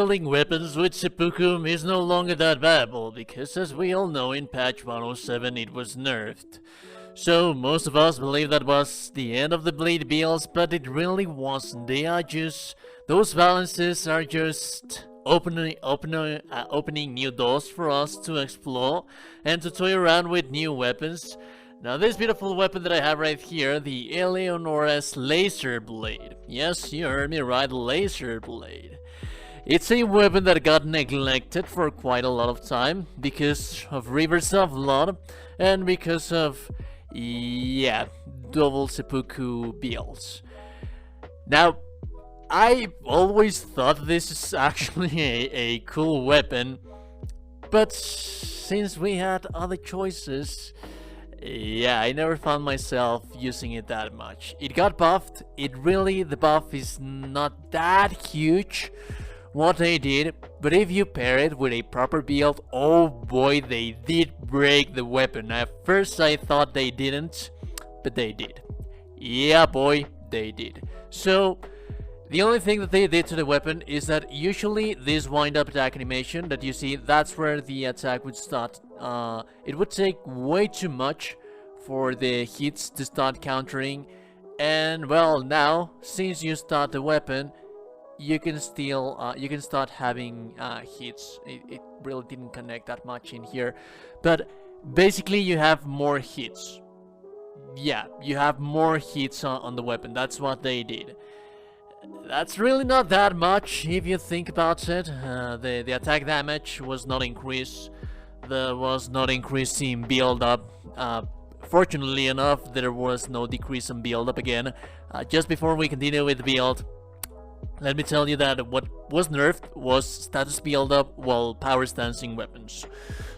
scaling weapons with seppuku is no longer that viable, because as we all know, in patch 107 it was nerfed. So most of us believe that was the end of the bleed builds, but it really wasn't. Those balances are just opening new doors for us to explore and to toy around with new weapons. Now this beautiful weapon that I have right here, the Eleonora's laser blade. Yes, you heard me right, laser blade. It's a weapon that got neglected for quite a lot of time because of Rivers of Blood and because of, yeah, double seppuku builds. Now, I always thought this is actually a cool weapon, but since we had other choices, yeah, I never found myself using it that much. It got buffed. The buff is not that huge, what they did, but if you pair it with a proper build, oh boy, they did break the weapon. At first I thought they didn't, but they did. Yeah boy, they did. So the only thing that they did to the weapon is that usually this wind up attack animation that you see, that's where the attack would start. It would take way too much for the hits to start countering, and well, now since you start the weapon, you can start having hits. It really didn't connect that much in here, but basically you have more hits. Yeah, you have more hits on the weapon. That's what they did. That's really not that much if you think about it. The attack damage was not increased. There was not increase in build up. Fortunately enough, there was no decrease in build up again. Just before we continue with the build, let me tell you that what was nerfed was status build up while power stancing weapons.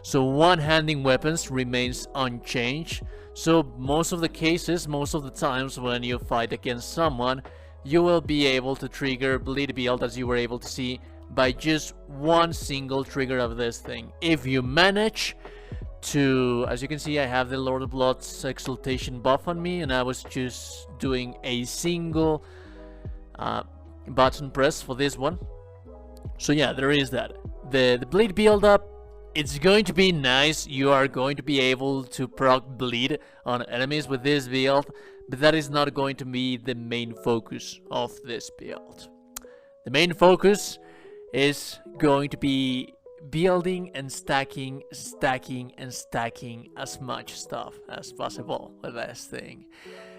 So one-handing weapons remains unchanged. So most of the cases, most of the times when you fight against someone, you will be able to trigger bleed build, as you were able to see, by just one single trigger of this thing. If you manage to, as you can see, I have the Lord of Blood's exaltation buff on me, and I was just doing a single button press for this one. So yeah, there is that. The bleed build up, it's going to be nice. You are going to be able to proc bleed on enemies with this build, but that is not going to be the main focus of this build. The main focus is going to be building and stacking as much stuff as possible with this thing.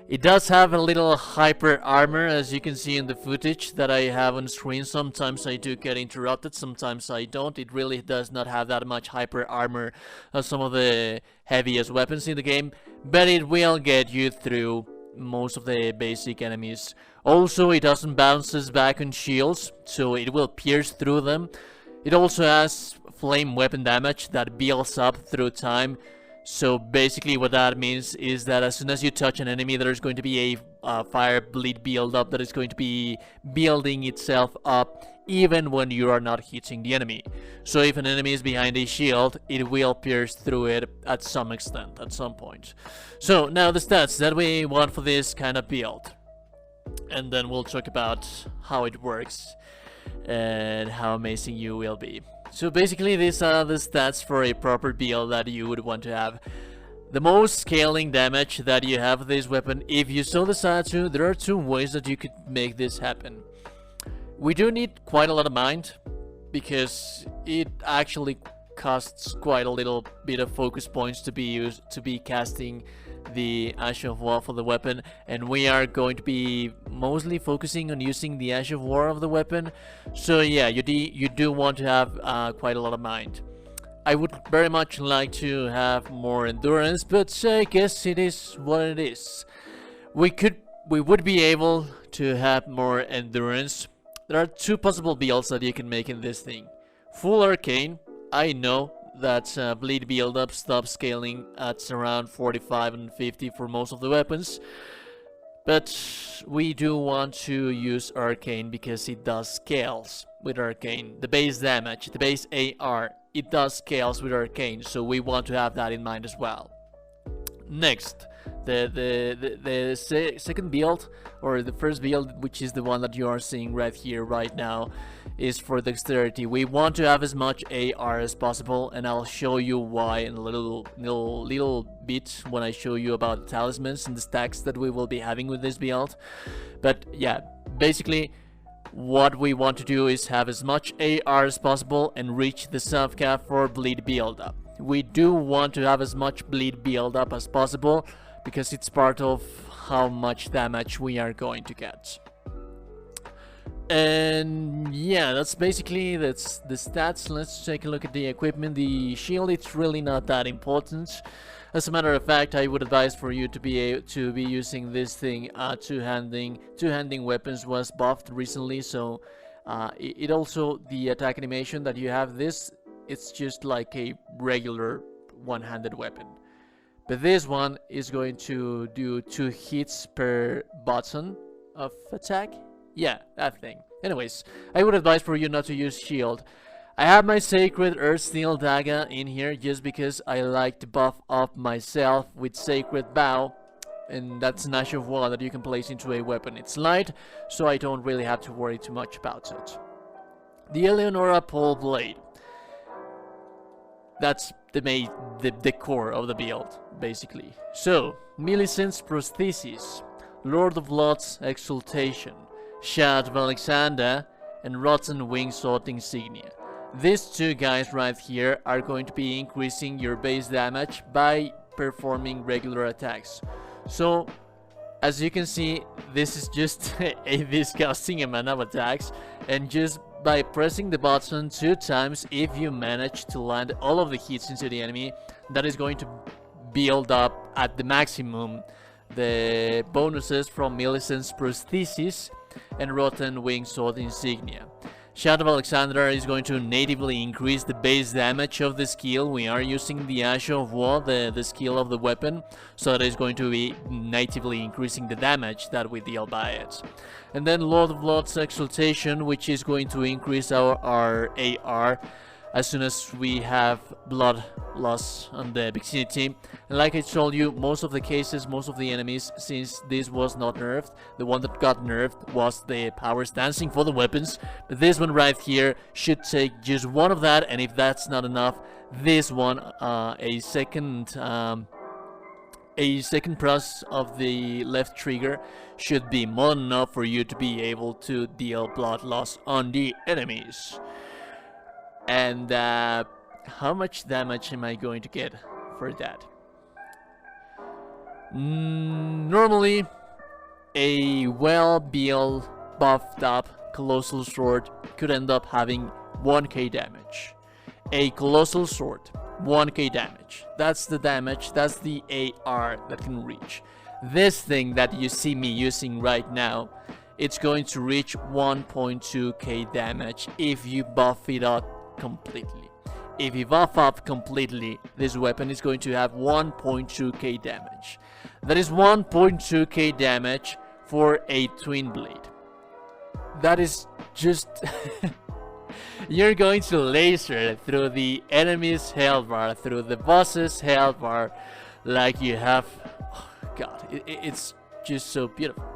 It does have a little hyper armor, as you can see in the footage that I have on screen. Sometimes I do get interrupted, sometimes I don't. It really does not have that much hyper armor as some of the heaviest weapons in the game, but it will get you through most of the basic enemies. Also, it doesn't bounces back on shields, so it will pierce through them. It also has flame weapon damage that builds up through time. So basically what that means is that as soon as you touch an enemy, there's going to be a fire bleed build up that is going to be building itself up even when you are not hitting the enemy. So if an enemy is behind a shield, it will pierce through it at some extent, at some point. So now the stats that we want for this kind of build, and then we'll talk about how it works and how amazing you will be. So basically these are the stats for a proper build that you would want to have. The most scaling damage that you have with this weapon, if you so decide to, there are two ways that you could make this happen. We do need quite a lot of mind, because it actually costs quite a little bit of focus points to be casting the Ash of War for the weapon, and we are going to be mostly focusing on using the Ash of War of the weapon. So yeah, you do want to have quite a lot of mind. I would very much like to have more endurance, but I guess it is what it is. We would be able to have more endurance. There are two possible builds that you can make in this thing. Full Arcane. I know that bleed build up stops scaling at around 45 and 50 for most of the weapons, but we do want to use Arcane because it does scales with Arcane. The base damage, the base AR, it does scales with Arcane, so we want to have that in mind as well. Next, the second build, or the first build, which is the one that you are seeing right here, right now, is for Dexterity. We want to have as much AR as possible, and I'll show you why in a little bit when I show you about the talismans and the stacks that we will be having with this build. But yeah, basically, what we want to do is have as much AR as possible and reach the self-cap for bleed build-up. We do want to have as much bleed build-up as possible because it's part of how much damage we are going to get. And yeah, that's basically the stats. Let's take a look at the equipment. The shield, it's really not that important. As a matter of fact, I would advise for you to be using this thing. Two-handing weapons was buffed recently, so it also, the attack animation that you have, it's just like a regular one-handed weapon. But this one is going to do 2 hits per button of attack. Yeah, that thing. Anyways, I would advise for you not to use shield. I have my Sacred Earthsteel Dagger in here just because I like to buff up myself with Sacred Bow. And that's an Ash of War that you can place into a weapon. It's light, so I don't really have to worry too much about it. The Eleonora Polebale. That's the core of the build, basically. So, Millicent's Prosthesis, Lord of Lot's Exaltation, Shard of Alexander, and Rotten Wingsword Insignia. These 2 guys right here are going to be increasing your base damage by performing regular attacks. So, as you can see, this is just a disgusting amount of attacks, and just by pressing the button 2 times, if you manage to land all of the hits into the enemy, that is going to build up at the maximum the bonuses from Millicent's Prosthesis and Rotten Wingsword Insignia. Shadow of Alexander is going to natively increase the base damage of the skill. We are using the Ash of War, the skill of the weapon, so it is going to be natively increasing the damage that we deal by it. And then Lord of Lords Exaltation, which is going to increase our AR as soon as we have blood loss on the vicinity. And like I told you, most of the cases, most of the enemies, since this was not nerfed, the one that got nerfed was the power stancing for the weapons. But this one right here should take just one of that, and if that's not enough, this one, a second press of the left trigger should be more than enough for you to be able to deal blood loss on the enemies. And how much damage am I going to get for that? Normally, a well-built, buffed up Colossal Sword could end up having 1k damage. A Colossal Sword, 1k damage. That's the damage, that's the AR that can reach. This thing that you see me using right now, it's going to reach 1.2k damage if you buff it up completely. If you buff up completely, this weapon is going to have 1.2k damage. That is 1.2k damage for a twin blade. That is just... You're going to laser through the enemy's health bar, through the boss's health bar, like you have... Oh, God, it's just so beautiful.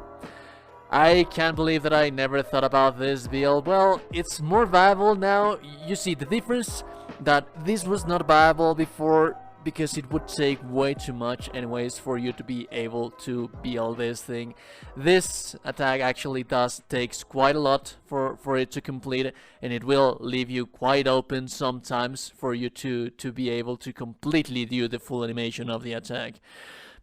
I can't believe that I never thought about this build. Well, it's more viable now. You see the difference, that this was not viable before because it would take way too much anyways for you to be able to build this thing. This attack actually takes quite a lot for it to complete, and it will leave you quite open sometimes for you to be able to completely do the full animation of the attack.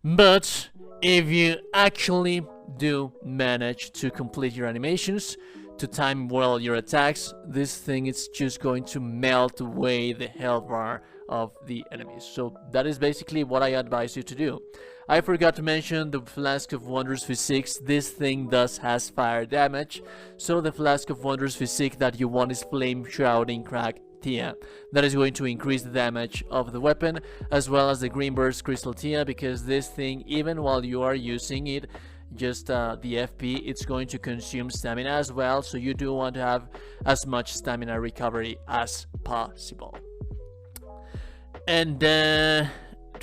But if you actually do manage to complete your animations, to time well your attacks, this thing is just going to melt away the health bar of the enemies. So that is basically what I advise you to do. I forgot to mention the Flask of Wondrous Physique. This thing has fire damage, so the Flask of Wondrous Physique that you want is Flame Shrouding Crack Tia. That is going to increase the damage of the weapon, as well as the Green Burst Crystal Tia, because this thing, even while you are using it, just the FP, it's going to consume stamina as well, so you do want to have as much stamina recovery as possible. And do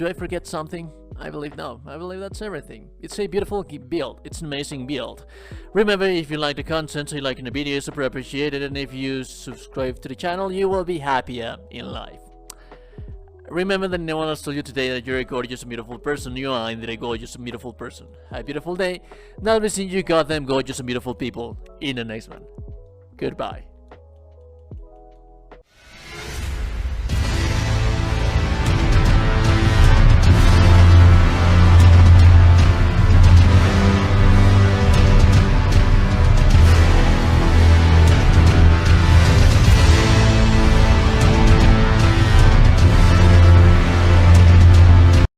I forget something? I believe no. I believe that's everything. It's a beautiful build. It's an amazing build. Remember, if you like the content, you like the video, super appreciated, and if you subscribe to the channel, you will be happier in life. Remember that no one has told you today that you're a gorgeous and beautiful person. You are indeed a gorgeous and beautiful person. Have a beautiful day. Now we'll see you goddamn gorgeous and beautiful people in the next one. Goodbye.